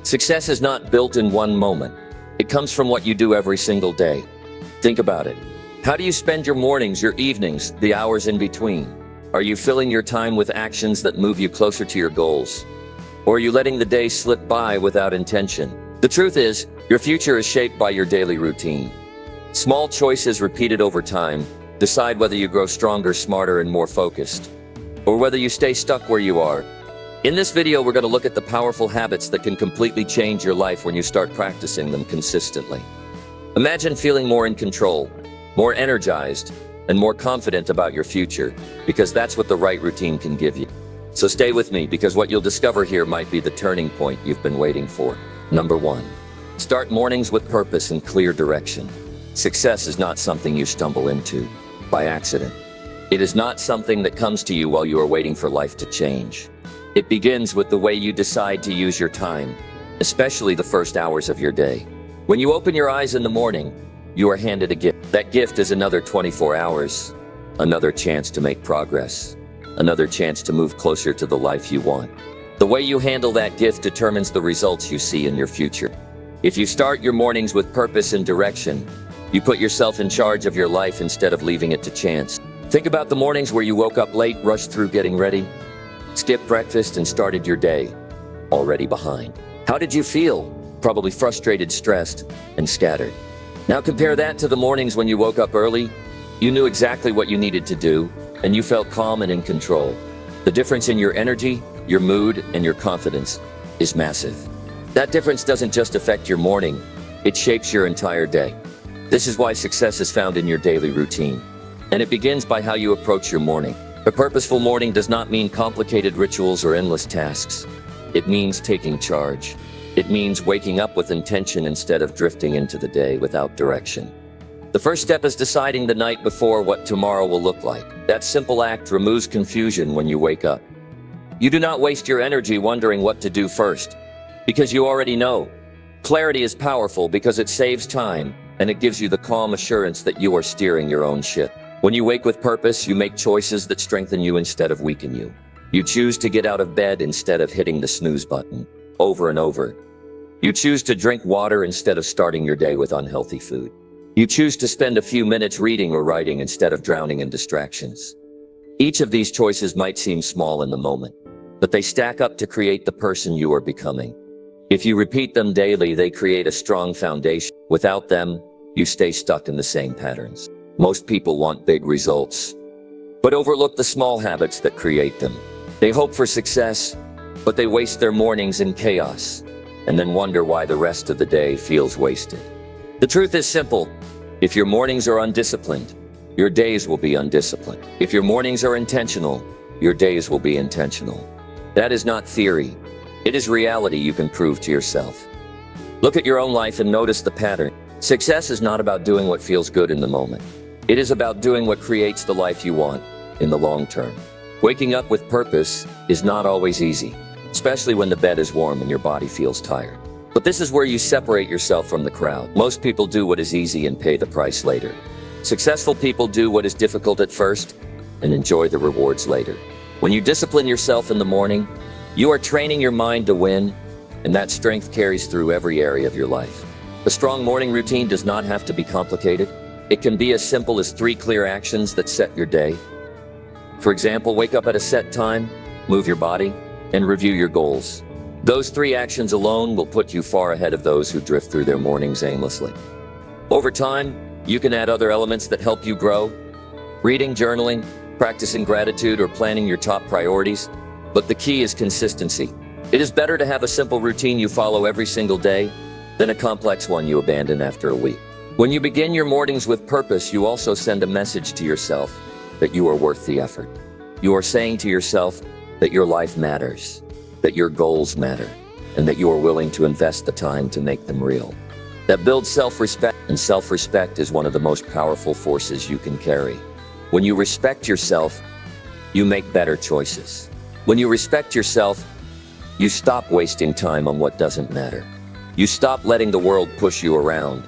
Success is not built in one moment. It comes from what you do every single day. Think about it. How do you spend your mornings, your evenings, the hours in between? Are you filling your time with actions that move you closer to your goals? Or are you letting the day slip by without intention? The truth is, your future is shaped by your daily routine. Small choices repeated over time decide whether you grow stronger, smarter, and more focused, or whether you stay stuck where you are. In this video, we're going to look at the powerful habits that can completely change your life when you start practicing them consistently. Imagine feeling more in control, more energized, and more confident about your future, because that's what the right routine can give you. So stay with me, because what you'll discover here might be the turning point you've been waiting for. Number 1. Start mornings with purpose and clear direction. Success is not something you stumble into by accident. It is not something that comes to you while you are waiting for life to change. It begins with the way you decide to use your time, especially the first hours of your day. When you open your eyes in the morning, you are handed a gift. That gift is another 24 hours, another chance to make progress, another chance to move closer to the life you want. The way you handle that gift determines the results you see in your future. If you start your mornings with purpose and direction, you put yourself in charge of your life instead of leaving it to chance. Think about the mornings where you woke up late, rushed through getting ready, skipped breakfast, and started your day already behind. How did you feel? Probably frustrated, stressed, and scattered. Now compare that to the mornings when you woke up early. You knew exactly what you needed to do, and you felt calm and in control. The difference in your energy, your mood, and your confidence is massive. That difference doesn't just affect your morning, it shapes your entire day. This is why success is found in your daily routine. And it begins by how you approach your morning. A purposeful morning does not mean complicated rituals or endless tasks. It means taking charge. It means waking up with intention instead of drifting into the day without direction. The first step is deciding the night before what tomorrow will look like. That simple act removes confusion when you wake up. You do not waste your energy wondering what to do first, because you already know. Clarity is powerful because it saves time, and it gives you the calm assurance that you are steering your own ship. When you wake with purpose, you make choices that strengthen you instead of weaken you. You choose to get out of bed instead of hitting the snooze button over and over. You choose to drink water instead of starting your day with unhealthy food. You choose to spend a few minutes reading or writing instead of drowning in distractions. Each of these choices might seem small in the moment, but they stack up to create the person you are becoming. If you repeat them daily, they create a strong foundation. Without them, you stay stuck in the same patterns. Most people want big results, but overlook the small habits that create them. They hope for success, but they waste their mornings in chaos, and then wonder why the rest of the day feels wasted. The truth is simple. If your mornings are undisciplined, your days will be undisciplined. If your mornings are intentional, your days will be intentional. That is not theory. It is reality you can prove to yourself. Look at your own life and notice the pattern. Success is not about doing what feels good in the moment. It is about doing what creates the life you want in the long term. Waking up with purpose is not always easy, especially when the bed is warm and your body feels tired. But this is where you separate yourself from the crowd. Most people do what is easy and pay the price later. Successful people do what is difficult at first and enjoy the rewards later. When you discipline yourself in the morning, you are training your mind to win, and that strength carries through every area of your life. A strong morning routine does not have to be complicated. It can be as simple as 3 clear actions that set your day. For example, wake up at a set time, move your body, and review your goals. Those 3 actions alone will put you far ahead of those who drift through their mornings aimlessly. Over time, you can add other elements that help you grow. Reading, journaling, practicing gratitude, or planning your top priorities. But the key is consistency. It is better to have a simple routine you follow every single day than a complex one you abandon after a week. When you begin your mornings with purpose, you also send a message to yourself that you are worth the effort. You are saying to yourself that your life matters, that your goals matter, and that you are willing to invest the time to make them real. That builds self-respect, and self-respect is one of the most powerful forces you can carry. When you respect yourself, you make better choices. When you respect yourself, you stop wasting time on what doesn't matter. You stop letting the world push you around,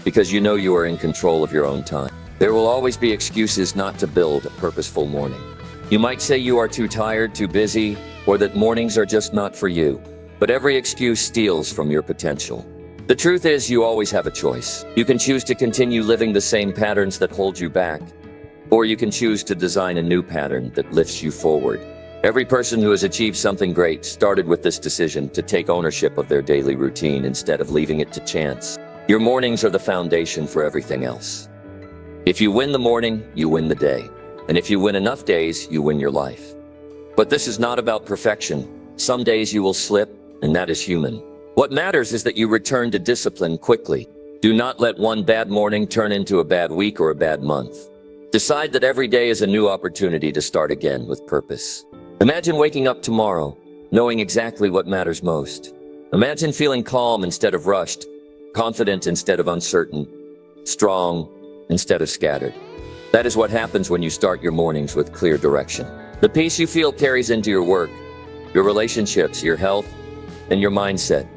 because you know you are in control of your own time. There will always be excuses not to build a purposeful morning. You might say you are too tired, too busy, or that mornings are just not for you. but every excuse steals from your potential. The truth is, you always have a choice. You can choose to continue living the same patterns that hold you back, or you can choose to design a new pattern that lifts you forward. Every person who has achieved something great started with this decision to take ownership of their daily routine instead of leaving it to chance. Your mornings are the foundation for everything else. If you win the morning, you win the day. And if you win enough days, you win your life. But this is not about perfection. Some days you will slip, and that is human. What matters is that you return to discipline quickly. Do not let one bad morning turn into a bad week or a bad month. Decide that every day is a new opportunity to start again with purpose. Imagine waking up tomorrow, knowing exactly what matters most. Imagine feeling calm instead of rushed, confident instead of uncertain, strong instead of scattered. That is what happens when you start your mornings with clear direction. The peace you feel carries into your work, your relationships, your health, and your mindset.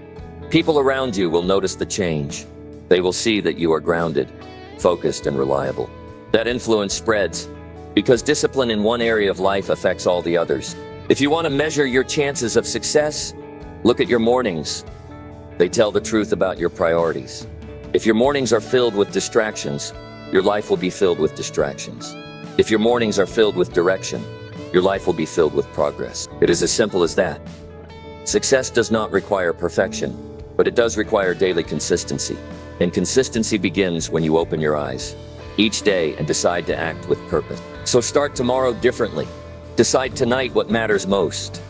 People around you will notice the change. They will see that you are grounded, focused, and reliable. That influence spreads because discipline in one area of life affects all the others. If you want to measure your chances of success, look at your mornings. They tell the truth about your priorities. If your mornings are filled with distractions, your life will be filled with distractions. If your mornings are filled with direction, your life will be filled with progress. It is as simple as that. Success does not require perfection, but it does require daily consistency. And consistency begins when you open your eyes each day and decide to act with purpose. So start tomorrow differently. Decide tonight what matters most.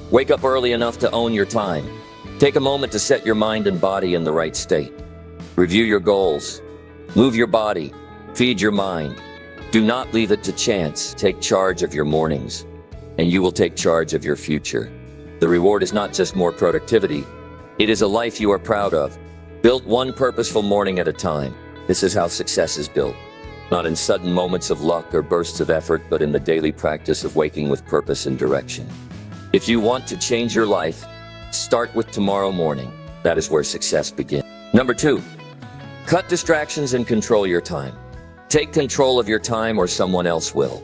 Wake up early enough to own your time. Take a moment to set your mind and body in the right state. Review your goals. Move your body. Feed your mind. Do not leave it to chance. Take charge of your mornings, and you will take charge of your future. The reward is not just more productivity. It is a life you are proud of, built one purposeful morning at a time. This is how success is built. Not in sudden moments of luck or bursts of effort, but in the daily practice of waking with purpose and direction. If you want to change your life, start with tomorrow morning. That is where success begins. Number 2, cut distractions and control your time. Take control of your time or someone else will.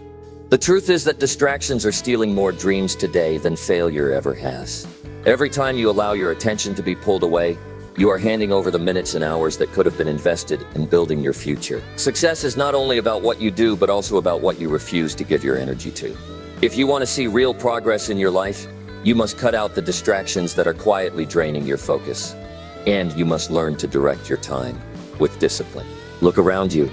The truth is that distractions are stealing more dreams today than failure ever has. Every time you allow your attention to be pulled away, you are handing over the minutes and hours that could have been invested in building your future. Success is not only about what you do, but also about what you refuse to give your energy to. If you want to see real progress in your life, you must cut out the distractions that are quietly draining your focus. And you must learn to direct your time with discipline. Look around you.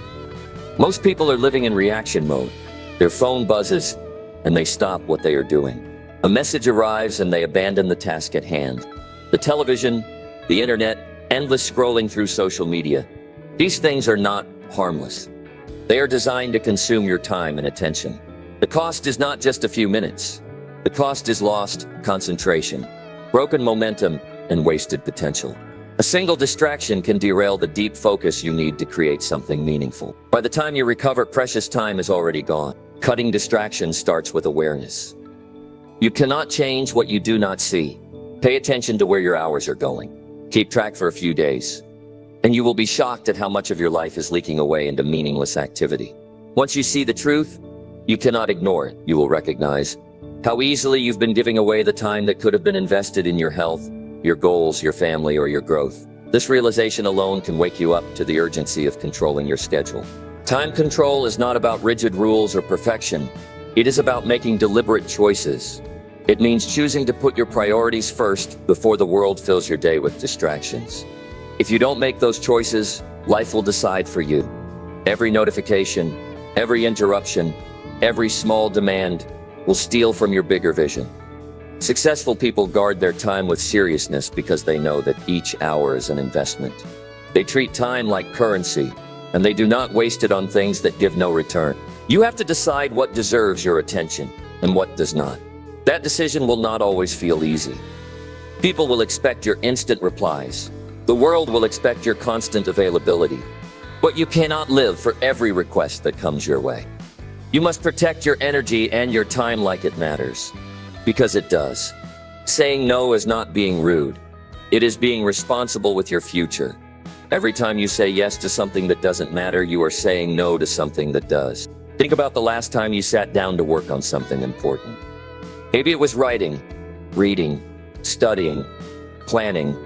Most people are living in reaction mode. Their phone buzzes, and they stop what they are doing. A message arrives, and they abandon the task at hand. The television, the internet, endless scrolling through social media. These things are not harmless. They are designed to consume your time and attention. The cost is not just a few minutes. The cost is lost concentration, broken momentum, and wasted potential. A single distraction can derail the deep focus you need to create something meaningful. By the time you recover, precious time is already gone. Cutting distractions starts with awareness. You cannot change what you do not see. Pay attention to where your hours are going. Keep track for a few days, and you will be shocked at how much of your life is leaking away into meaningless activity. Once you see the truth, you cannot ignore it. You will recognize how easily you've been giving away the time that could have been invested in your health, your goals, your family, or your growth. This realization alone can wake you up to the urgency of controlling your schedule. Time control is not about rigid rules or perfection. It is about making deliberate choices. It means choosing to put your priorities first before the world fills your day with distractions. If you don't make those choices, life will decide for you. Every notification, every interruption, every small demand will steal from your bigger vision. Successful people guard their time with seriousness because they know that each hour is an investment. They treat time like currency, and they do not waste it on things that give no return. You have to decide what deserves your attention and what does not. That decision will not always feel easy. People will expect your instant replies. The world will expect your constant availability. But you cannot live for every request that comes your way. You must protect your energy and your time like it matters. Because it does. Saying no is not being rude. It is being responsible with your future. Every time you say yes to something that doesn't matter, you are saying no to something that does. Think about the last time you sat down to work on something important. Maybe it was writing, reading, studying, planning,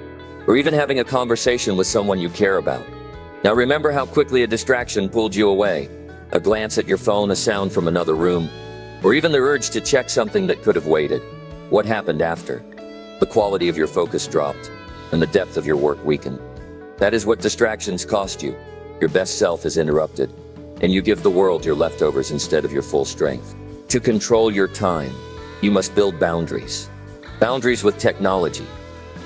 or even having a conversation with someone you care about. Now remember how quickly a distraction pulled you away. A glance at your phone, a sound from another room, or even the urge to check something that could have waited. What happened after? The quality of your focus dropped, and the depth of your work weakened. That is what distractions cost you. Your best self is interrupted, and you give the world your leftovers instead of your full strength. To control your time, you must build boundaries. Boundaries with technology,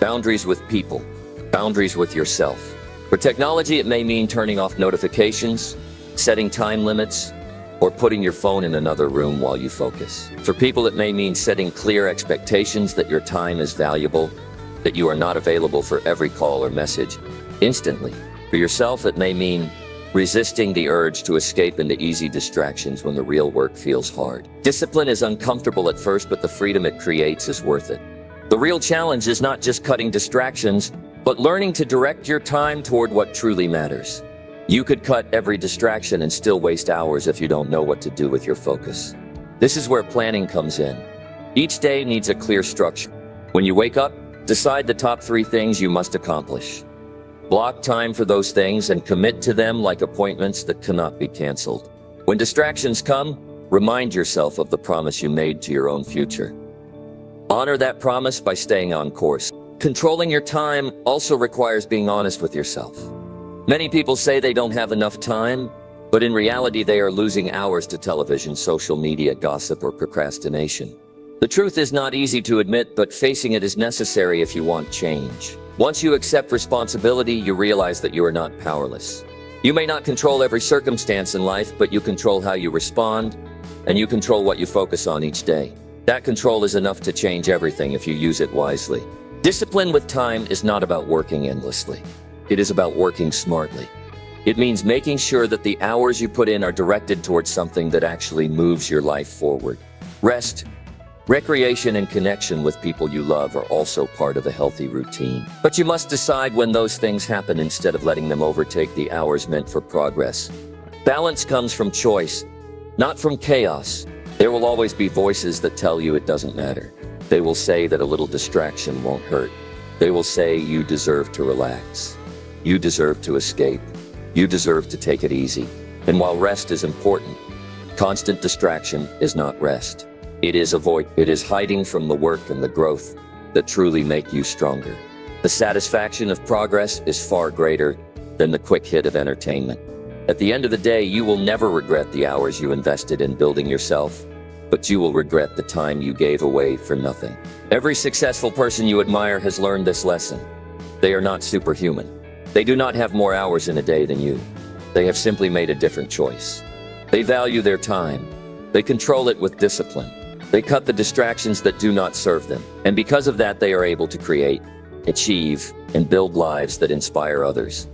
boundaries with people, boundaries with yourself. For technology, it may mean turning off notifications, setting time limits, or putting your phone in another room while you focus. For people, it may mean setting clear expectations that your time is valuable, that you are not available for every call or message instantly. For yourself, it may mean resisting the urge to escape into easy distractions when the real work feels hard. Discipline is uncomfortable at first, but the freedom it creates is worth it. The real challenge is not just cutting distractions, but learning to direct your time toward what truly matters. You could cut every distraction and still waste hours if you don't know what to do with your focus. This is where planning comes in. Each day needs a clear structure. When you wake up, decide the top 3 things you must accomplish. Block time for those things and commit to them like appointments that cannot be canceled. When distractions come, remind yourself of the promise you made to your own future. Honor that promise by staying on course. Controlling your time also requires being honest with yourself. Many people say they don't have enough time, but in reality they are losing hours to television, social media, gossip, or procrastination. The truth is not easy to admit, but facing it is necessary if you want change. Once you accept responsibility, you realize that you are not powerless. You may not control every circumstance in life, but you control how you respond, and you control what you focus on each day. That control is enough to change everything if you use it wisely. Discipline with time is not about working endlessly. It is about working smartly. It means making sure that the hours you put in are directed towards something that actually moves your life forward. Rest, recreation, and connection with people you love are also part of a healthy routine. But you must decide when those things happen instead of letting them overtake the hours meant for progress. Balance comes from choice, not from chaos. There will always be voices that tell you it doesn't matter. They will say that a little distraction won't hurt. They will say you deserve to relax. You deserve to escape. You deserve to take it easy. And while rest is important, constant distraction is not rest. It is hiding from the work and the growth that truly make you stronger. The satisfaction of progress is far greater than the quick hit of entertainment. At the end of the day, you will never regret the hours you invested in building yourself, but you will regret the time you gave away for nothing. Every successful person you admire has learned this lesson. They are not superhuman. They do not have more hours in a day than you. They have simply made a different choice. They value their time. They control it with discipline. They cut the distractions that do not serve them. And because of that, they are able to create, achieve, and build lives that inspire others.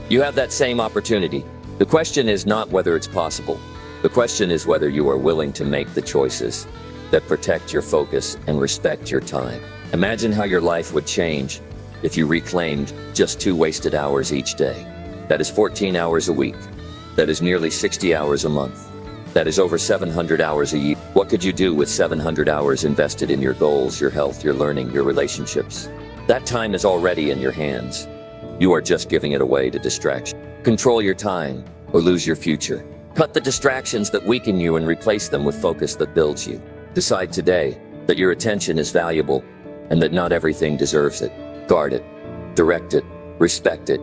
You have that same opportunity. The question is not whether it's possible. The question is whether you are willing to make the choices that protect your focus and respect your time. Imagine how your life would change if you reclaimed just 2 wasted hours each day. That is 14 hours a week. That is nearly 60 hours a month. That is over 700 hours a year. What could you do with 700 hours invested in your goals, your health, your learning, your relationships? That time is already in your hands. You are just giving it away to distraction. Control your time or lose your future. Cut the distractions that weaken you and replace them with focus that builds you. Decide today that your attention is valuable and that not everything deserves it. Guard it, direct it, respect it,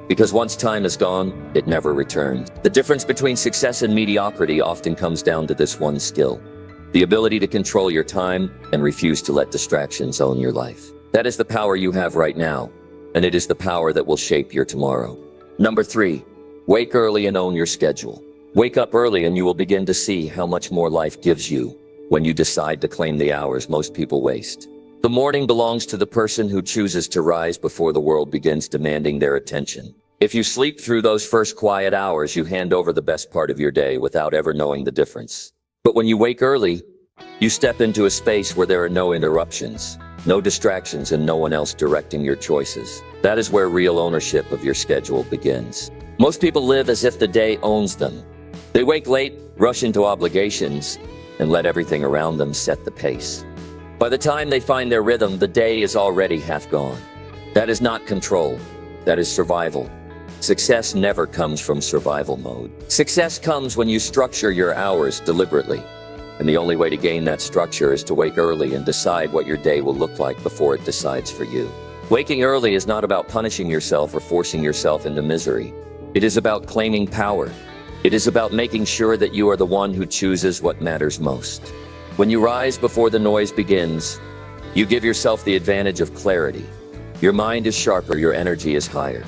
because once time is gone, it never returns. The difference between success and mediocrity often comes down to this one skill: the ability to control your time and refuse to let distractions own your life. That is the power you have right now, and it is the power that will shape your tomorrow. Number 3, wake early and own your schedule. Wake up early and you will begin to see how much more life gives you when you decide to claim the hours most people waste. The morning belongs to the person who chooses to rise before the world begins demanding their attention. If you sleep through those first quiet hours, you hand over the best part of your day without ever knowing the difference. But when you wake early, you step into a space where there are no interruptions, no distractions, and no one else directing your choices. That is where real ownership of your schedule begins. Most people live as if the day owns them. They wake late, rush into obligations, and let everything around them set the pace. By the time they find their rhythm, the day is already half gone. That is not control. That is survival. Success never comes from survival mode. Success comes when you structure your hours deliberately. And the only way to gain that structure is to wake early and decide what your day will look like before it decides for you. Waking early is not about punishing yourself or forcing yourself into misery. It is about claiming power. It is about making sure that you are the one who chooses what matters most. When you rise before the noise begins, you give yourself the advantage of clarity. Your mind is sharper, your energy is higher.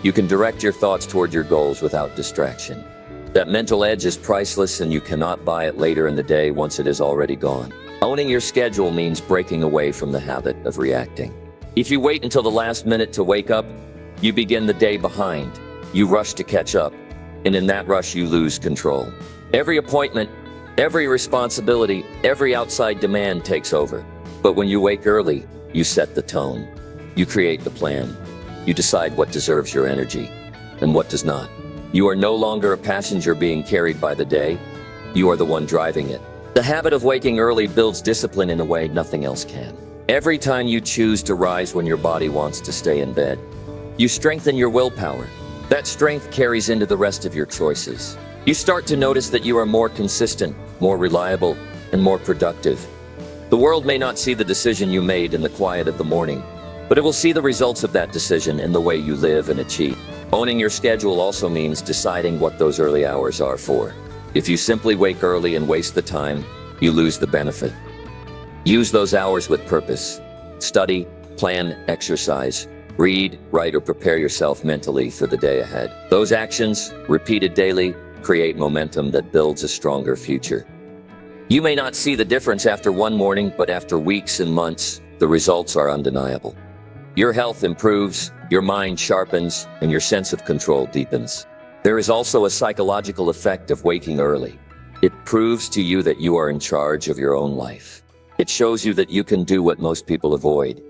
You can direct your thoughts toward your goals without distraction. That mental edge is priceless, and you cannot buy it later in the day once it is already gone. Owning your schedule means breaking away from the habit of reacting. If you wait until the last minute to wake up, you begin the day behind. You rush to catch up, and in that rush you lose control. Every appointment, every responsibility, every outside demand takes over. But when you wake early, you set the tone. You create the plan. You decide what deserves your energy and what does not. You are no longer a passenger being carried by the day. You are the one driving it. The habit of waking early builds discipline in a way nothing else can. Every time you choose to rise when your body wants to stay in bed, you strengthen your willpower. That strength carries into the rest of your choices. You start to notice that you are more consistent, more reliable, and more productive. The world may not see the decision you made in the quiet of the morning, but it will see the results of that decision in the way you live and achieve. Owning your schedule also means deciding what those early hours are for. If you simply wake early and waste the time, you lose the benefit. Use those hours with purpose. Study, plan, exercise, read, write, or prepare yourself mentally for the day ahead. Those actions, repeated daily, create momentum that builds a stronger future. You may not see the difference after one morning, but after weeks and months, the results are undeniable. Your health improves, your mind sharpens, and your sense of control deepens. There is also a psychological effect of waking early. It proves to you that you are in charge of your own life. It shows you that you can do what most people avoid.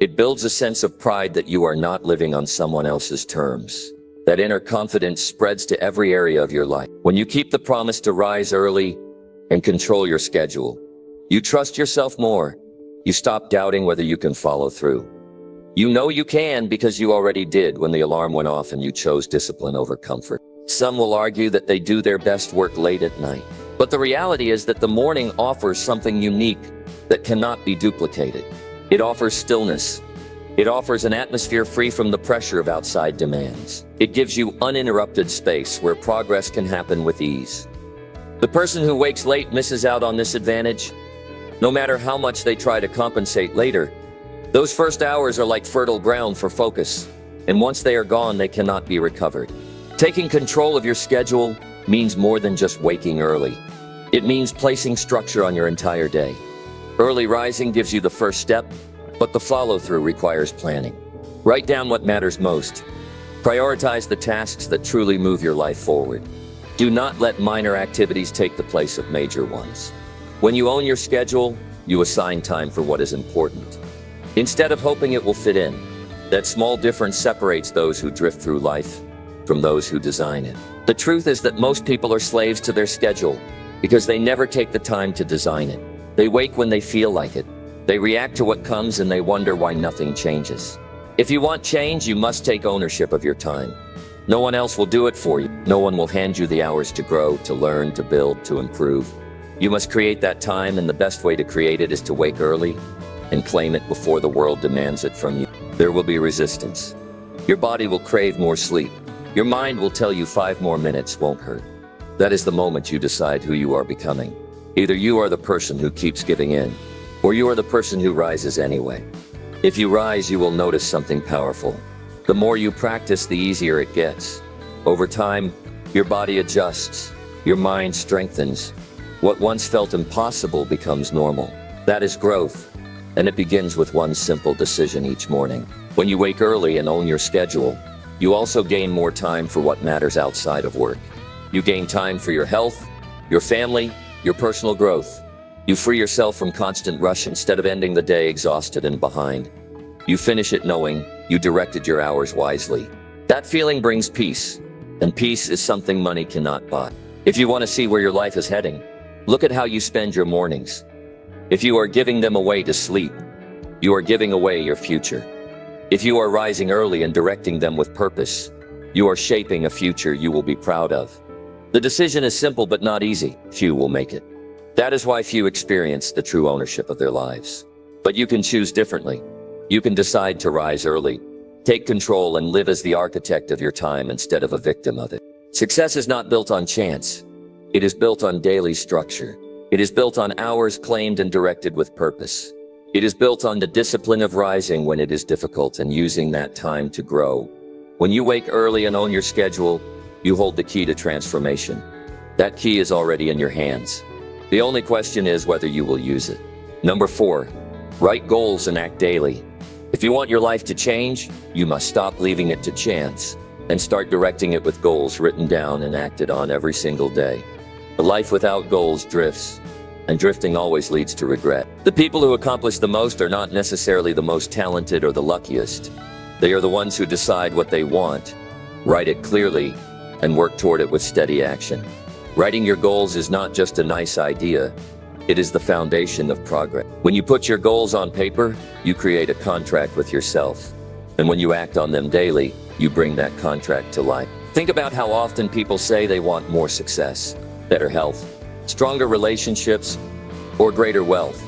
It builds a sense of pride that you are not living on someone else's terms. That inner confidence spreads to every area of your life. When you keep the promise to rise early and control your schedule, you trust yourself more. You stop doubting whether you can follow through. You know you can because you already did when the alarm went off and you chose discipline over comfort. Some will argue that they do their best work late at night. But the reality is that the morning offers something unique that cannot be duplicated. It offers stillness. It offers an atmosphere free from the pressure of outside demands. It gives you uninterrupted space where progress can happen with ease. The person who wakes late misses out on this advantage. No matter how much they try to compensate later, those first hours are like fertile ground for focus, and once they are gone, they cannot be recovered. Taking control of your schedule means more than just waking early. It means placing structure on your entire day. Early rising gives you the first step, but the follow-through requires planning. Write down what matters most. Prioritize the tasks that truly move your life forward. Do not let minor activities take the place of major ones. When you own your schedule, you assign time for what is important, instead of hoping it will fit in. That small difference separates those who drift through life from those who design it. The truth is that most people are slaves to their schedule because they never take the time to design it. They wake when they feel like it. They react to what comes and they wonder why nothing changes. If you want change, you must take ownership of your time. No one else will do it for you. No one will hand you the hours to grow, to learn, to build, to improve. You must create that time, and the best way to create it is to wake early and claim it before the world demands it from you. There will be resistance. Your body will crave more sleep. Your mind will tell you 5 more minutes won't hurt. That is the moment you decide who you are becoming. Either you are the person who keeps giving in, or you are the person who rises anyway. If you rise, you will notice something powerful. The more you practice, the easier it gets. Over time, your body adjusts, your mind strengthens. What once felt impossible becomes normal. That is growth, and it begins with one simple decision each morning. When you wake early and own your schedule, you also gain more time for what matters outside of work. You gain time for your health, your family, your personal growth. You free yourself from constant rush instead of ending the day exhausted and behind. You finish it knowing you directed your hours wisely. That feeling brings peace, and peace is something money cannot buy. If you want to see where your life is heading, look at how you spend your mornings. If you are giving them away to sleep, you are giving away your future. If you are rising early and directing them with purpose, you are shaping a future you will be proud of. The decision is simple but not easy. Few will make it. That is why few experience the true ownership of their lives. But you can choose differently. You can decide to rise early, take control, and live as the architect of your time instead of a victim of it. Success is not built on chance. It is built on daily structure. It is built on hours claimed and directed with purpose. It is built on the discipline of rising when it is difficult and using that time to grow. When you wake early and own your schedule, you hold the key to transformation. That key is already in your hands. The only question is whether you will use it. Number 4, write goals and act daily. If you want your life to change, you must stop leaving it to chance and start directing it with goals written down and acted on every single day. A life without goals drifts, and drifting always leads to regret. The people who accomplish the most are not necessarily the most talented or the luckiest. They are the ones who decide what they want, write it clearly, and work toward it with steady action. Writing your goals is not just a nice idea, it is the foundation of progress. When you put your goals on paper, you create a contract with yourself. And when you act on them daily, you bring that contract to life. Think about how often people say they want more success, better health, stronger relationships, or greater wealth.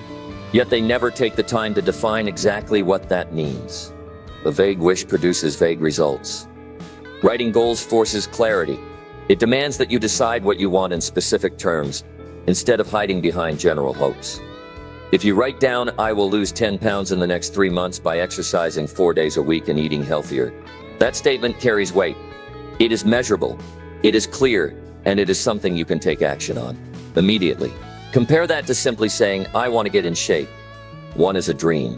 Yet they never take the time to define exactly what that means. A vague wish produces vague results. Writing goals forces clarity. It demands that you decide what you want in specific terms, instead of hiding behind general hopes. If you write down, "I will lose 10 pounds in the next 3 months by exercising 4 days a week and eating healthier," that statement carries weight. It is measurable, it is clear, and it is something you can take action on immediately. Compare that to simply saying, "I want to get in shape." One is a dream,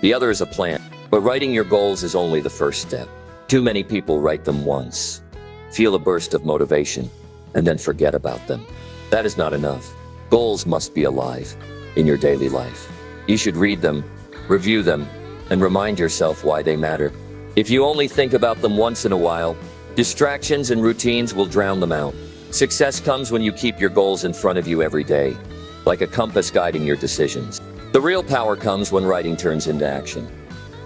the other is a plan. But writing your goals is only the first step. Too many people write them once, feel a burst of motivation, and then forget about them. That is not enough. Goals must be alive in your daily life. You should read them, review them, and remind yourself why they matter. If you only think about them once in a while, distractions and routines will drown them out. Success comes when you keep your goals in front of you every day, like a compass guiding your decisions. The real power comes when writing turns into action.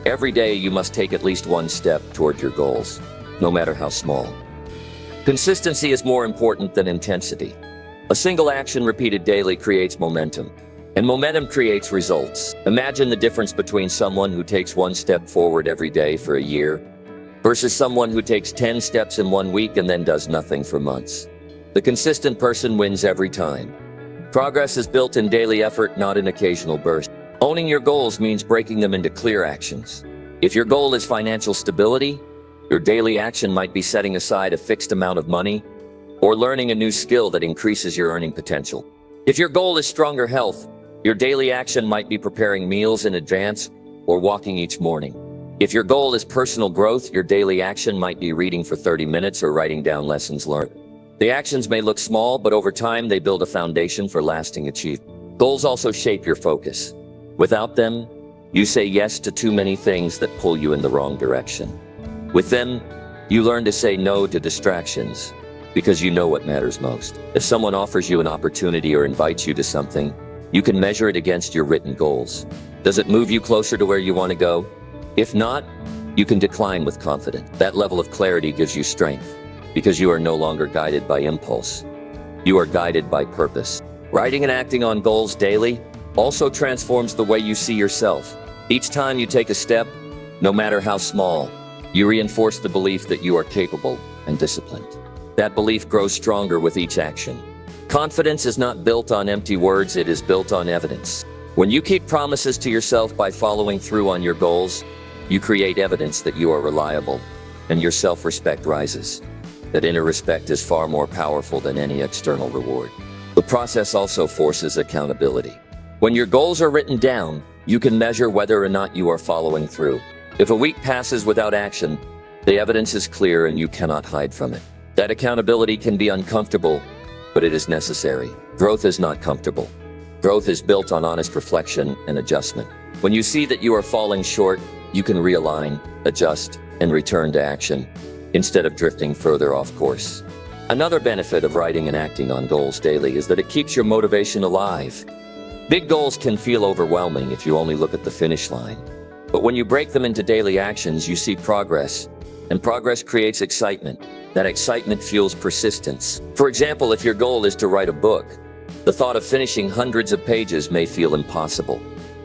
Every day you must take at least one step toward your goals, no matter how small. Consistency is more important than intensity. A single action repeated daily creates momentum, and momentum creates results. Imagine the difference between someone who takes one step forward every day for a year versus someone who takes 10 steps in 1 week and then does nothing for months. The consistent person wins every time. Progress is built in daily effort, not in occasional bursts. Owning your goals means breaking them into clear actions. If your goal is financial stability, your daily action might be setting aside a fixed amount of money or learning a new skill that increases your earning potential. If your goal is stronger health, your daily action might be preparing meals in advance or walking each morning. If your goal is personal growth, your daily action might be reading for 30 minutes or writing down lessons learned. The actions may look small, but over time they build a foundation for lasting achievement. Goals also shape your focus. Without them, you say yes to too many things that pull you in the wrong direction. With them, you learn to say no to distractions because you know what matters most. If someone offers you an opportunity or invites you to something, you can measure it against your written goals. Does it move you closer to where you want to go? If not, you can decline with confidence. That level of clarity gives you strength because you are no longer guided by impulse. You are guided by purpose. Writing and acting on goals daily also transforms the way you see yourself. Each time you take a step, no matter how small, you reinforce the belief that you are capable and disciplined. That belief grows stronger with each action. Confidence is not built on empty words, it is built on evidence. When you keep promises to yourself by following through on your goals, you create evidence that you are reliable, and your self-respect rises. That inner respect is far more powerful than any external reward. The process also forces accountability. When your goals are written down, you can measure whether or not you are following through. If a week passes without action, the evidence is clear and you cannot hide from it. That accountability can be uncomfortable, but it is necessary. Growth is not comfortable. Growth is built on honest reflection and adjustment. When you see that you are falling short, you can realign, adjust, and return to action instead of drifting further off course. Another benefit of writing and acting on goals daily is that it keeps your motivation alive. Big goals can feel overwhelming if you only look at the finish line. But when you break them into daily actions, you see progress, and progress creates excitement. That excitement fuels persistence. For example, if your goal is to write a book, the thought of finishing hundreds of pages may feel impossible.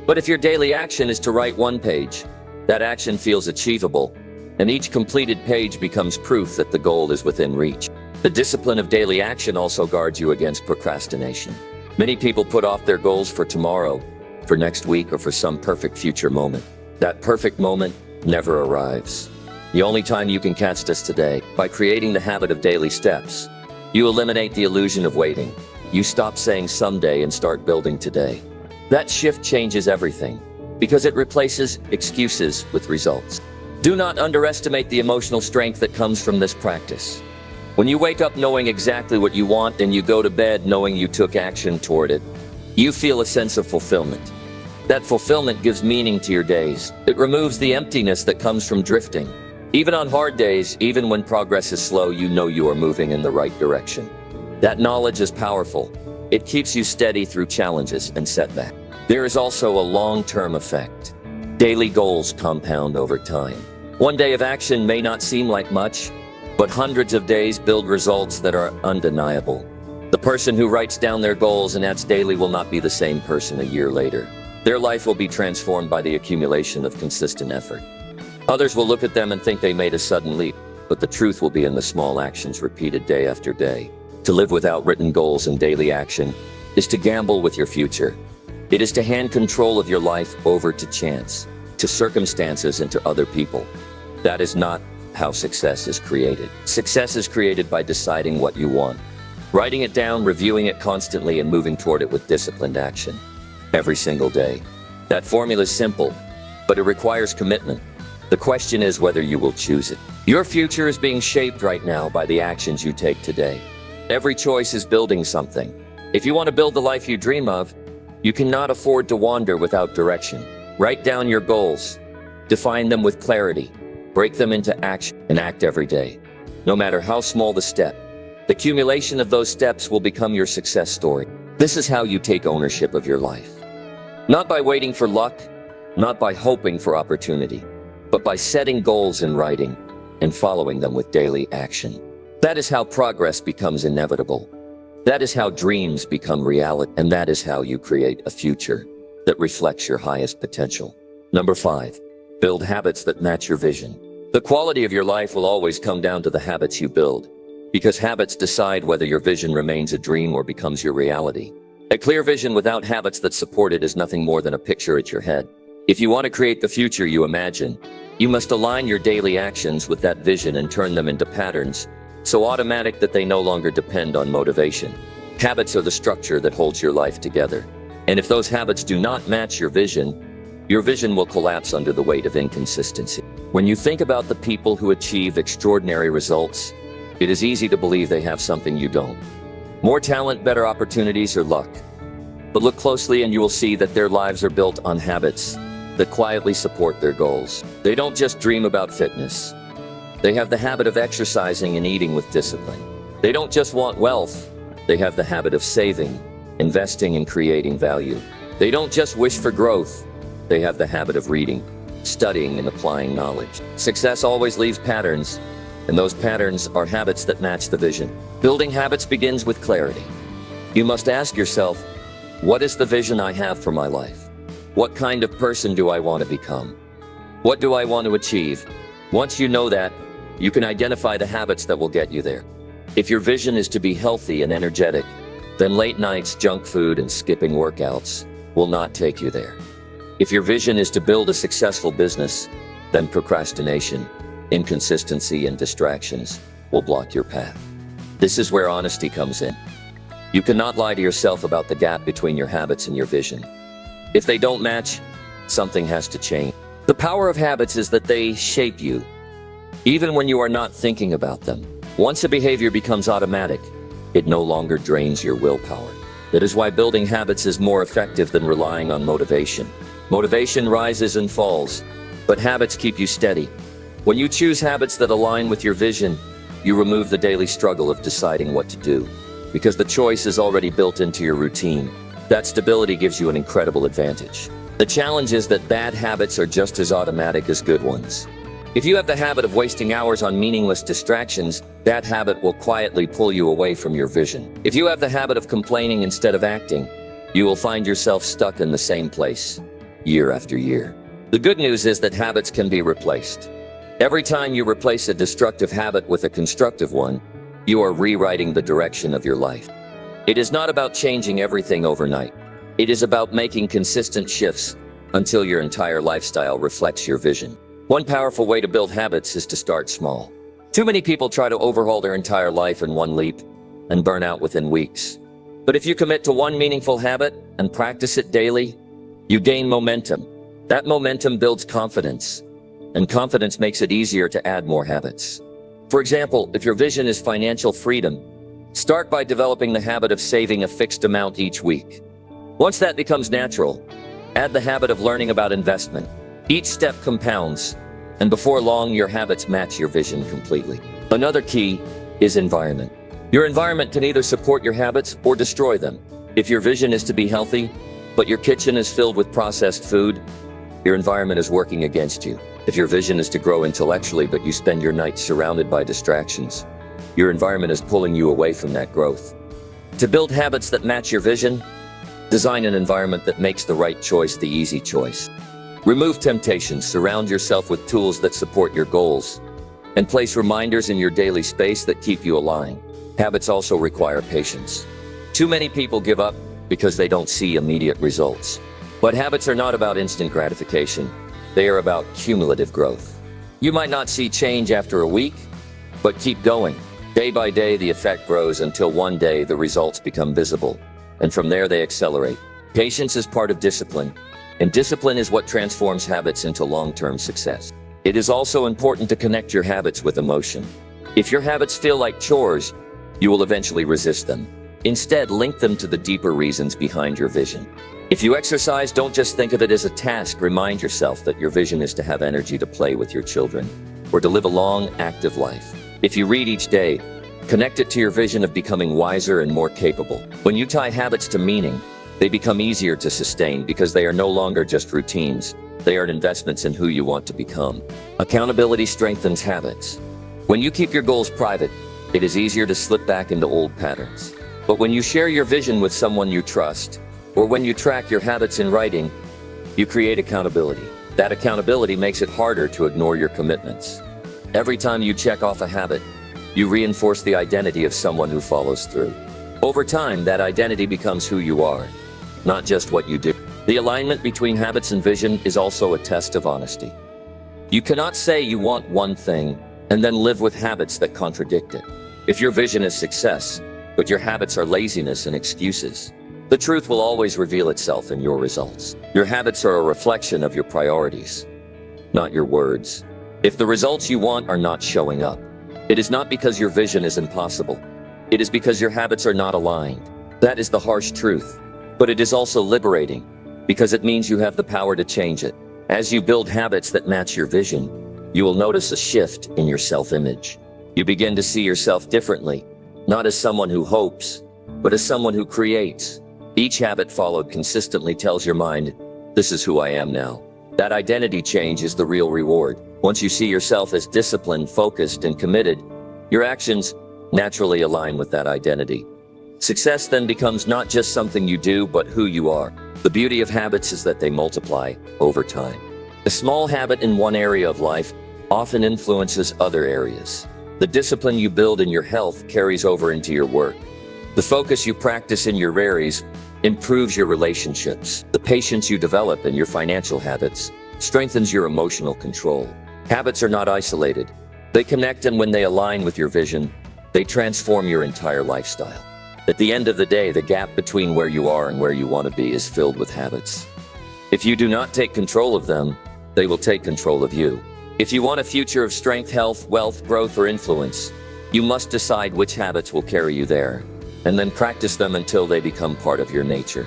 But if your daily action is to write one page, that action feels achievable, and each completed page becomes proof that the goal is within reach. The discipline of daily action also guards you against procrastination. Many people put off their goals for tomorrow, for next week, or for some perfect future moment. That perfect moment never arrives. The only time you can catch this today, by creating the habit of daily steps. You eliminate the illusion of waiting. You stop saying someday and start building today. That shift changes everything, because it replaces excuses with results. Do not underestimate the emotional strength that comes from this practice. When you wake up knowing exactly what you want and you go to bed knowing you took action toward it, you feel a sense of fulfillment. That fulfillment gives meaning to your days. It removes the emptiness that comes from drifting. Even on hard days, even when progress is slow, you know you are moving in the right direction. That knowledge is powerful. It keeps you steady through challenges and setbacks. There is also a long-term effect. Daily goals compound over time. One day of action may not seem like much, but hundreds of days build results that are undeniable. The person who writes down their goals and acts daily will not be the same person a year later. Their life will be transformed by the accumulation of consistent effort. Others will look at them and think they made a sudden leap, but the truth will be in the small actions repeated day after day. To live without written goals and daily action is to gamble with your future. It is to hand control of your life over to chance, to circumstances, and to other people. That is not how success is created. Success is created by deciding what you want, writing it down, reviewing it constantly, and moving toward it with disciplined action every single day. That formula is simple, but it requires commitment. The question is whether you will choose it. Your future is being shaped right now by the actions you take today. Every choice is building something. If you want to build the life you dream of, you cannot afford to wander without direction. Write down your goals, define them with clarity, break them into action, and act every day. No matter how small the step, the accumulation of those steps will become your success story. This is how you take ownership of your life. Not by waiting for luck, not by hoping for opportunity, but by setting goals in writing and following them with daily action. That is how progress becomes inevitable. That is how dreams become reality, and that is how you create a future that reflects your highest potential. Number 5, build habits that match your vision. The quality of your life will always come down to the habits you build, because habits decide whether your vision remains a dream or becomes your reality. A clear vision without habits that support it is nothing more than a picture at your head. If you want to create the future you imagine, you must align your daily actions with that vision and turn them into patterns so automatic that they no longer depend on motivation. Habits are the structure that holds your life together. And if those habits do not match your vision will collapse under the weight of inconsistency. When you think about the people who achieve extraordinary results, it is easy to believe they have something you don't. More talent, better opportunities, or luck. But look closely and you will see that their lives are built on habits that quietly support their goals. They don't just dream about fitness. They have the habit of exercising and eating with discipline. They don't just want wealth. They have the habit of saving, investing, and creating value. They don't just wish for growth. They have the habit of reading, studying, and applying knowledge. Success always leaves patterns, and those patterns are habits that match the vision. Building habits begins with clarity. You must ask yourself, what is the vision I have for my life? What kind of person do I want to become? What do I want to achieve? Once you know that, you can identify the habits that will get you there. If your vision is to be healthy and energetic, then late nights, junk food, and skipping workouts will not take you there. If your vision is to build a successful business, then procrastination, inconsistency, and distractions will block your path. This is where honesty comes in. You cannot lie to yourself about the gap between your habits and your vision. If they don't match, something has to change. The power of habits is that they shape you, even when you are not thinking about them. Once a behavior becomes automatic, it no longer drains your willpower. That is why building habits is more effective than relying on motivation. Motivation rises and falls, but habits keep you steady. When you choose habits that align with your vision, you remove the daily struggle of deciding what to do, because the choice is already built into your routine. That stability gives you an incredible advantage. The challenge is that bad habits are just as automatic as good ones. If you have the habit of wasting hours on meaningless distractions, that habit will quietly pull you away from your vision. If you have the habit of complaining instead of acting, you will find yourself stuck in the same place, year after year. The good news is that habits can be replaced. Every time you replace a destructive habit with a constructive one, you are rewriting the direction of your life. It is not about changing everything overnight. It is about making consistent shifts until your entire lifestyle reflects your vision. One powerful way to build habits is to start small. Too many people try to overhaul their entire life in one leap and burn out within weeks. But if you commit to one meaningful habit and practice it daily, you gain momentum. That momentum builds confidence, and confidence makes it easier to add more habits. For example, if your vision is financial freedom, start by developing the habit of saving a fixed amount each week. Once that becomes natural, add the habit of learning about investment. Each step compounds, and before long, your habits match your vision completely. Another key is environment. Your environment can either support your habits or destroy them. If your vision is to be healthy, but your kitchen is filled with processed food, your environment is working against you. If your vision is to grow intellectually, but you spend your nights surrounded by distractions, your environment is pulling you away from that growth. To build habits that match your vision, design an environment that makes the right choice the easy choice. Remove temptations, surround yourself with tools that support your goals, and place reminders in your daily space that keep you aligned. Habits also require patience. Too many people give up because they don't see immediate results. But habits are not about instant gratification. They are about cumulative growth. You might not see change after a week, but keep going. Day by day, the effect grows until one day the results become visible, and from there they accelerate. Patience is part of discipline, and discipline is what transforms habits into long-term success. It is also important to connect your habits with emotion. If your habits feel like chores, you will eventually resist them. Instead, link them to the deeper reasons behind your vision. If you exercise, don't just think of it as a task. Remind yourself that your vision is to have energy to play with your children or to live a long, active life. If you read each day, connect it to your vision of becoming wiser and more capable. When you tie habits to meaning, they become easier to sustain because they are no longer just routines. They are investments in who you want to become. Accountability strengthens habits. When you keep your goals private, it is easier to slip back into old patterns. But when you share your vision with someone you trust, or when you track your habits in writing, you create accountability. That accountability makes it harder to ignore your commitments. Every time you check off a habit, you reinforce the identity of someone who follows through. Over time, that identity becomes who you are, not just what you do. The alignment between habits and vision is also a test of honesty. You cannot say you want one thing and then live with habits that contradict it. If your vision is success, but your habits are laziness and excuses, the truth will always reveal itself in your results. Your habits are a reflection of your priorities, not your words. If the results you want are not showing up, it is not because your vision is impossible. It is because your habits are not aligned. That is the harsh truth, but it is also liberating because it means you have the power to change it. As you build habits that match your vision, you will notice a shift in your self-image. You begin to see yourself differently, not as someone who hopes, but as someone who creates. Each habit followed consistently tells your mind, this is who I am now. That identity change is the real reward. Once you see yourself as disciplined, focused, and committed, your actions naturally align with that identity. Success then becomes not just something you do, but who you are. The beauty of habits is that they multiply over time. A small habit in one area of life often influences other areas. The discipline you build in your health carries over into your work. The focus you practice in your varies improves your relationships. The patience you develop in your financial habits strengthens your emotional control. Habits are not isolated. They connect, and when they align with your vision, they transform your entire lifestyle. At the end of the day, the gap between where you are and where you want to be is filled with habits. If you do not take control of them, they will take control of you. If you want a future of strength, health, wealth, growth, or influence, you must decide which habits will carry you there, and then practice them until they become part of your nature.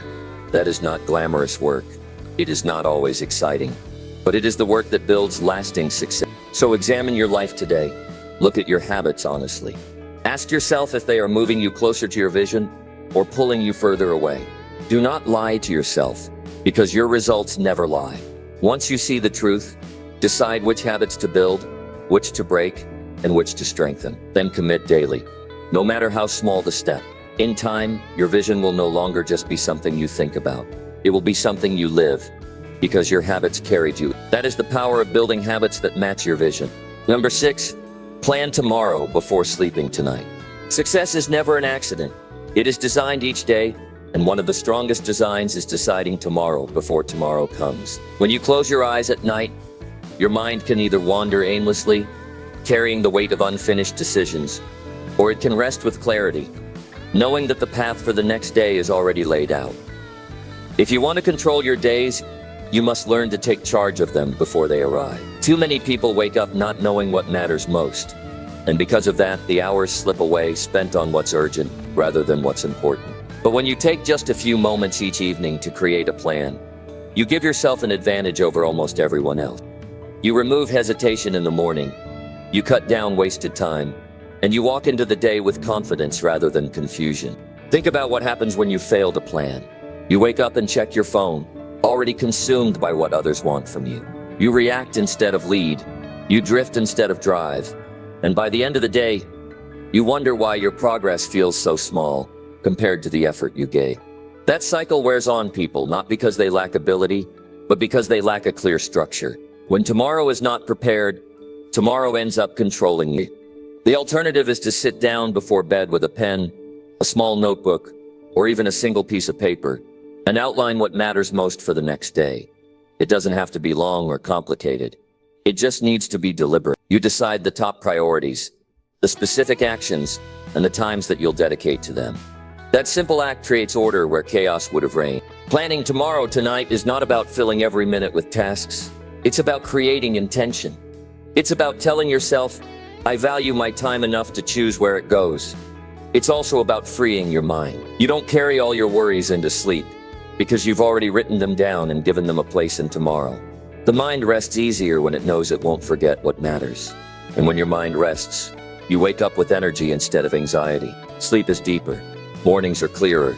That is not glamorous work. It is not always exciting, but it is the work that builds lasting success. So examine your life today. Look at your habits honestly. Ask yourself if they are moving you closer to your vision or pulling you further away. Do not lie to yourself. because your results never lie. Once you see the truth, decide which habits to build, which to break, and which to strengthen. Then commit daily, no matter how small the step. In time, your vision will no longer just be something you think about. It will be something you live, because your habits carried you. That is the power of building habits that match your vision. Number 6, plan tomorrow before sleeping tonight. Success is never an accident. It is designed each day, and one of the strongest designs is deciding tomorrow before tomorrow comes. When you close your eyes at night, your mind can either wander aimlessly, carrying the weight of unfinished decisions, or it can rest with clarity, knowing that the path for the next day is already laid out. If you want to control your days, you must learn to take charge of them before they arrive. Too many people wake up not knowing what matters most, and because of that, the hours slip away spent on what's urgent rather than what's important. But when you take just a few moments each evening to create a plan, you give yourself an advantage over almost everyone else. You remove hesitation in the morning, you cut down wasted time, and you walk into the day with confidence rather than confusion. Think about what happens when you fail to plan. You wake up and check your phone, already consumed by what others want from you. You react instead of lead. You drift instead of drive. And by the end of the day, you wonder why your progress feels so small compared to the effort you gave. That cycle wears on people, not because they lack ability, but because they lack a clear structure. When tomorrow is not prepared, tomorrow ends up controlling you. The alternative is to sit down before bed with a pen, a small notebook, or even a single piece of paper, and outline what matters most for the next day. It doesn't have to be long or complicated. It just needs to be deliberate. You decide the top priorities, the specific actions, and the times that you'll dedicate to them. That simple act creates order where chaos would have reigned. Planning tomorrow tonight is not about filling every minute with tasks. It's about creating intention. It's about telling yourself, I value my time enough to choose where it goes. It's also about freeing your mind. You don't carry all your worries into sleep, because you've already written them down and given them a place in tomorrow. The mind rests easier when it knows it won't forget what matters. And when your mind rests, you wake up with energy instead of anxiety. Sleep is deeper, mornings are clearer,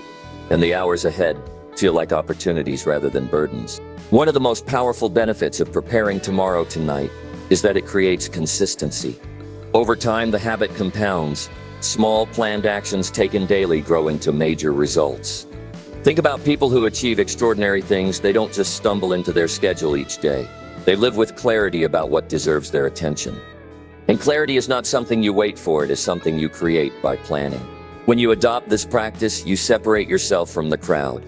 and the hours ahead feel like opportunities rather than burdens. One of the most powerful benefits of preparing tomorrow tonight is that it creates consistency. Over time, the habit compounds. Small, planned actions taken daily grow into major results. Think about people who achieve extraordinary things. They don't just stumble into their schedule each day. They live with clarity about what deserves their attention. And clarity is not something you wait for, it is something you create by planning. When you adopt this practice, you separate yourself from the crowd.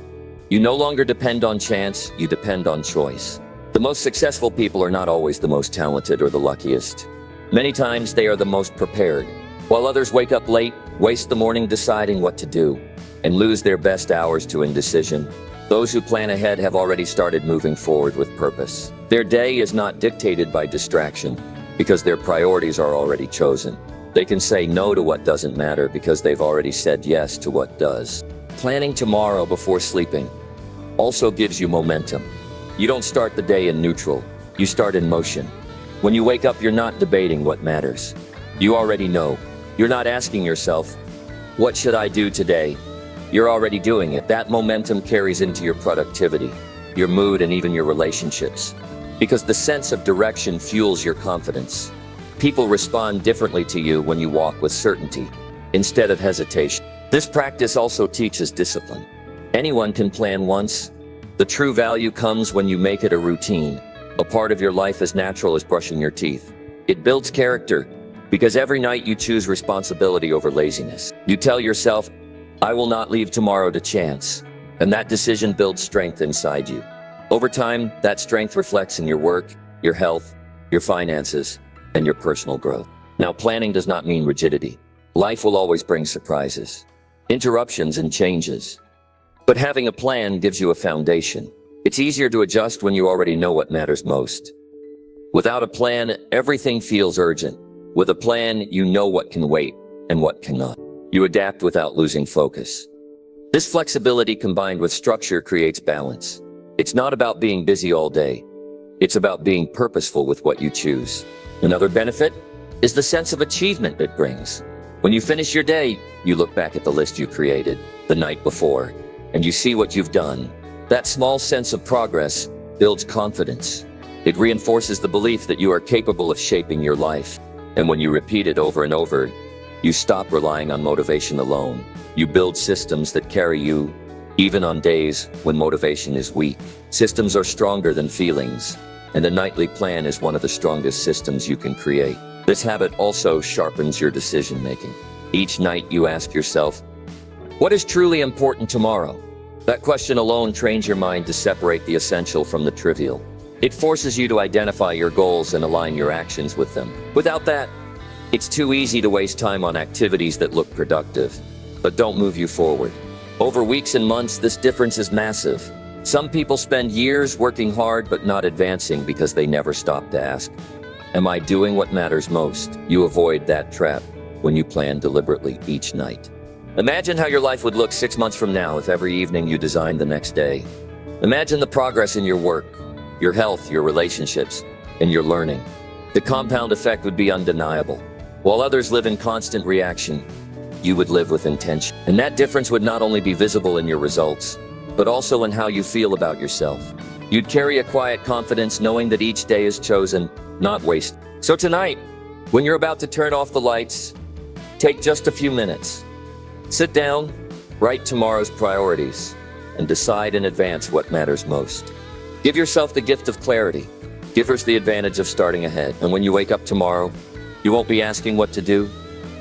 You no longer depend on chance, you depend on choice. The most successful people are not always the most talented or the luckiest. Many times they are the most prepared. While others wake up late, waste the morning deciding what to do, and lose their best hours to indecision, those who plan ahead have already started moving forward with purpose. Their day is not dictated by distraction, because their priorities are already chosen. They can say no to what doesn't matter because they've already said yes to what does. Planning tomorrow before sleeping also gives you momentum. You don't start the day in neutral, you start in motion. When you wake up, you're not debating what matters. You already know. You're not asking yourself, what should I do today? You're already doing it. That momentum carries into your productivity, your mood, and even your relationships. Because the sense of direction fuels your confidence. People respond differently to you when you walk with certainty, instead of hesitation. This practice also teaches discipline. Anyone can plan once. The true value comes when you make it a routine, a part of your life as natural as brushing your teeth. It builds character, because every night you choose responsibility over laziness. You tell yourself, I will not leave tomorrow to chance, and that decision builds strength inside you. Over time, that strength reflects in your work, your health, your finances, and your personal growth. Now, planning does not mean rigidity. Life will always bring surprises, interruptions, and changes. But having a plan gives you a foundation. It's easier to adjust when you already know what matters most. Without a plan, everything feels urgent. With a plan, you know what can wait and what cannot. You adapt without losing focus. This flexibility combined with structure creates balance. It's not about being busy all day. It's about being purposeful with what you choose. Another benefit is the sense of achievement it brings. When you finish your day, you look back at the list you created the night before, and you see what you've done. That small sense of progress builds confidence. It reinforces the belief that you are capable of shaping your life. And when you repeat it over and over, you stop relying on motivation alone. You build systems that carry you, even on days when motivation is weak. Systems are stronger than feelings, and a nightly plan is one of the strongest systems you can create. This habit also sharpens your decision-making. Each night you ask yourself, what is truly important tomorrow? That question alone trains your mind to separate the essential from the trivial. It forces you to identify your goals and align your actions with them. Without that, it's too easy to waste time on activities that look productive, but don't move you forward. Over weeks and months, this difference is massive. Some people spend years working hard but not advancing because they never stop to ask, am I doing what matters most? You avoid that trap when you plan deliberately each night. Imagine how your life would look 6 months from now if every evening you designed the next day. Imagine the progress in your work, your health, your relationships, and your learning. The compound effect would be undeniable. While others live in constant reaction, you would live with intention. And that difference would not only be visible in your results, but also in how you feel about yourself. You'd carry a quiet confidence knowing that each day is chosen, not wasted. So tonight, when you're about to turn off the lights, take just a few minutes. Sit down, write tomorrow's priorities, and decide in advance what matters most. Give yourself the gift of clarity. Give us the advantage of starting ahead. And when you wake up tomorrow, you won't be asking what to do.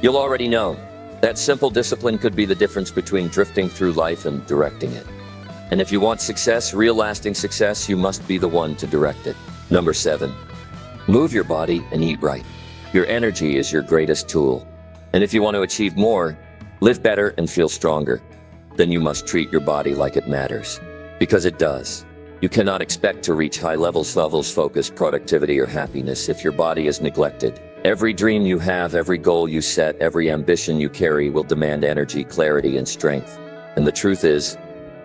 You'll already know. That simple discipline could be the difference between drifting through life and directing it. And if you want success, real lasting success, you must be the one to direct it. Number 7, move your body and eat right. Your energy is your greatest tool. And if you want to achieve more, live better and feel stronger, then you must treat your body like it matters. Because it does. You cannot expect to reach high levels, focus, productivity, or happiness if your body is neglected. Every dream you have, every goal you set, every ambition you carry will demand energy, clarity, and strength. And the truth is,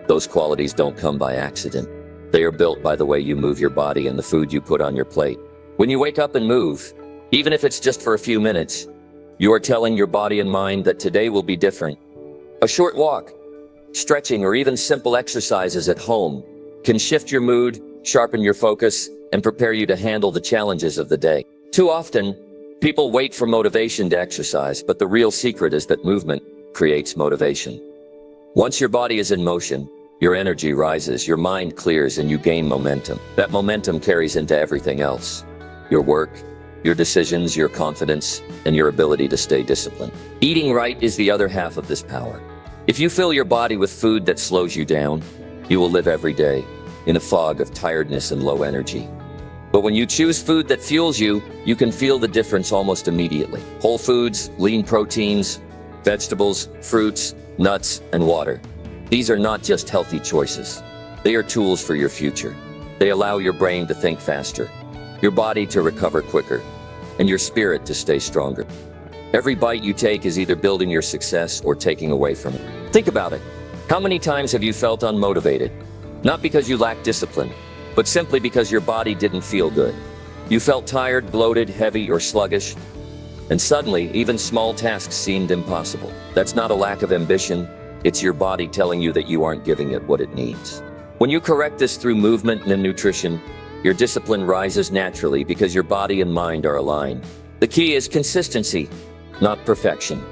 those qualities don't come by accident. They are built by the way you move your body and the food you put on your plate. When you wake up and move, even if it's just for a few minutes, you are telling your body and mind that today will be different. A short walk, stretching, or even simple exercises at home can shift your mood, sharpen your focus, and prepare you to handle the challenges of the day. Too often, people wait for motivation to exercise, but the real secret is that movement creates motivation. Once your body is in motion, your energy rises, your mind clears, and you gain momentum. That momentum carries into everything else. Your work, your decisions, your confidence, and your ability to stay disciplined. Eating right is the other half of this power. If you fill your body with food that slows you down, you will live every day in a fog of tiredness and low energy. But when you choose food that fuels you, you can feel the difference almost immediately. Whole foods, lean proteins, vegetables, fruits, nuts, and water. These are not just healthy choices. They are tools for your future. They allow your brain to think faster, your body to recover quicker, and your spirit to stay stronger. Every bite you take is either building your success or taking away from it. Think about it. How many times have you felt unmotivated? Not because you lacked discipline, but simply because your body didn't feel good. You felt tired, bloated, heavy, or sluggish, and suddenly, even small tasks seemed impossible. That's not a lack of ambition. It's your body telling you that you aren't giving it what it needs. When you correct this through movement and nutrition, your discipline rises naturally because your body and mind are aligned. The key is consistency, not perfection.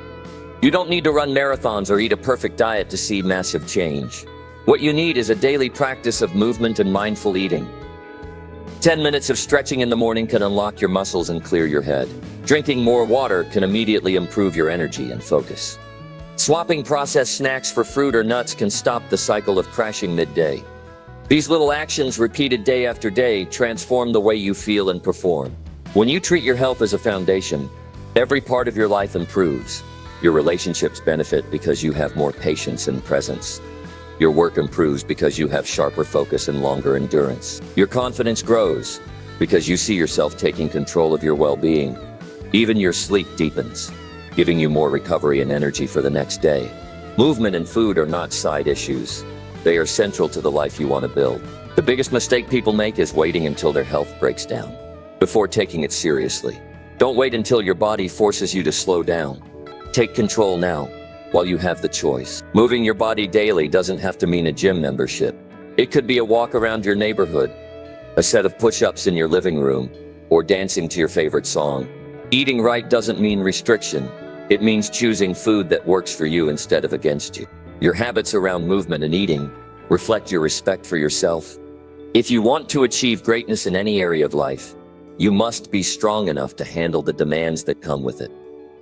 You don't need to run marathons or eat a perfect diet to see massive change. What you need is a daily practice of movement and mindful eating. 10 minutes of stretching in the morning can unlock your muscles and clear your head. Drinking more water can immediately improve your energy and focus. Swapping processed snacks for fruit or nuts can stop the cycle of crashing midday. These little actions, repeated day after day, transform the way you feel and perform. When you treat your health as a foundation, every part of your life improves. Your relationships benefit because you have more patience and presence. Your work improves because you have sharper focus and longer endurance. Your confidence grows because you see yourself taking control of your well-being. Even your sleep deepens, giving you more recovery and energy for the next day. Movement and food are not side issues. They are central to the life you want to build. The biggest mistake people make is waiting until their health breaks down before taking it seriously. Don't wait until your body forces you to slow down. Take control now, while you have the choice. Moving your body daily doesn't have to mean a gym membership. It could be a walk around your neighborhood, a set of push-ups in your living room, or dancing to your favorite song. Eating right doesn't mean restriction. It means choosing food that works for you instead of against you. Your habits around movement and eating reflect your respect for yourself. If you want to achieve greatness in any area of life, you must be strong enough to handle the demands that come with it.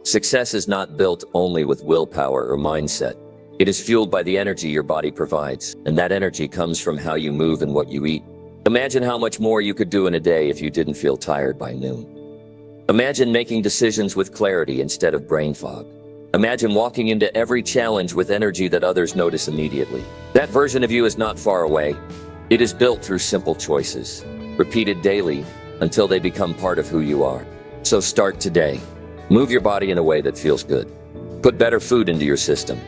Success is not built only with willpower or mindset. It is fueled by the energy your body provides, and that energy comes from how you move and what you eat. Imagine how much more you could do in a day if you didn't feel tired by noon. Imagine making decisions with clarity instead of brain fog. Imagine walking into every challenge with energy that others notice immediately. That version of you is not far away. It is built through simple choices, repeated daily until they become part of who you are. So start today. Move your body in a way that feels good. Put better food into your system.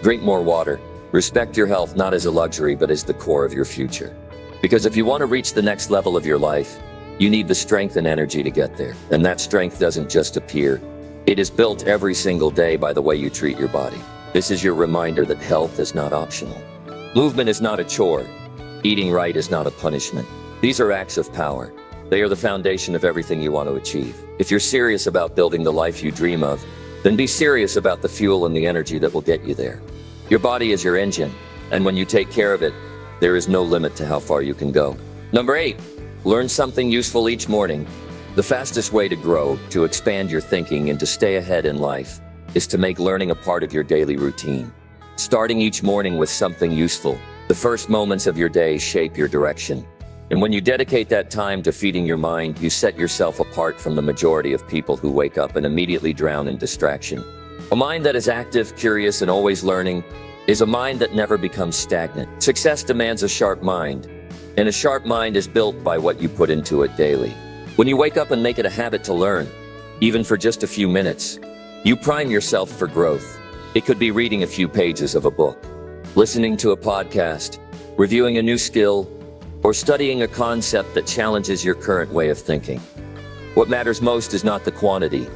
Drink more water. Respect your health not as a luxury but as the core of your future. Because if you want to reach the next level of your life, you need the strength and energy to get there. And that strength doesn't just appear. It is built every single day by the way you treat your body. This is your reminder that health is not optional. Movement is not a chore. Eating right is not a punishment. These are acts of power. They are the foundation of everything you want to achieve. If you're serious about building the life you dream of, then be serious about the fuel and the energy that will get you there. Your body is your engine, and when you take care of it, there is no limit to how far you can go. Number 8, learn something useful each morning. The fastest way to grow, to expand your thinking, and to stay ahead in life is to make learning a part of your daily routine. Starting each morning with something useful, the first moments of your day shape your direction. And when you dedicate that time to feeding your mind, you set yourself apart from the majority of people who wake up and immediately drown in distraction. A mind that is active, curious, and always learning is a mind that never becomes stagnant. Success demands a sharp mind, and a sharp mind is built by what you put into it daily. When you wake up and make it a habit to learn, even for just a few minutes, you prime yourself for growth. It could be reading a few pages of a book, listening to a podcast, reviewing a new skill, or studying a concept that challenges your current way of thinking. What matters most is not the quantity,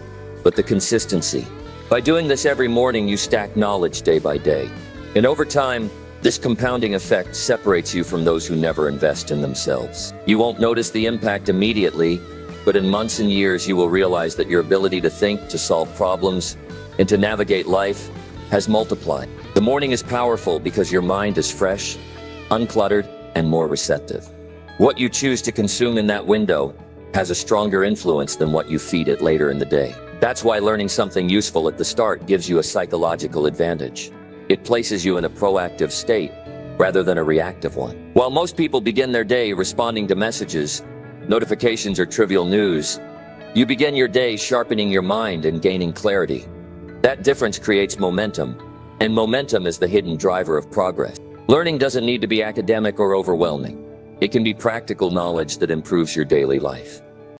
but the consistency. By doing this every morning, you stack knowledge day by day. And over time, this compounding effect separates you from those who never invest in themselves. You won't notice the impact immediately, but in months and years, you will realize that your ability to think, to solve problems, and to navigate life has multiplied. The morning is powerful because your mind is fresh, uncluttered, and more receptive. What you choose to consume in that window has a stronger influence than what you feed it later in the day. That's why learning something useful at the start gives you a psychological advantage. It places you in a proactive state rather than a reactive one. While most people begin their day responding to messages, notifications, or trivial news, you begin your day sharpening your mind and gaining clarity. That difference creates momentum, and momentum is the hidden driver of progress. Learning doesn't need to be academic or overwhelming. It can be practical knowledge that improves your daily life.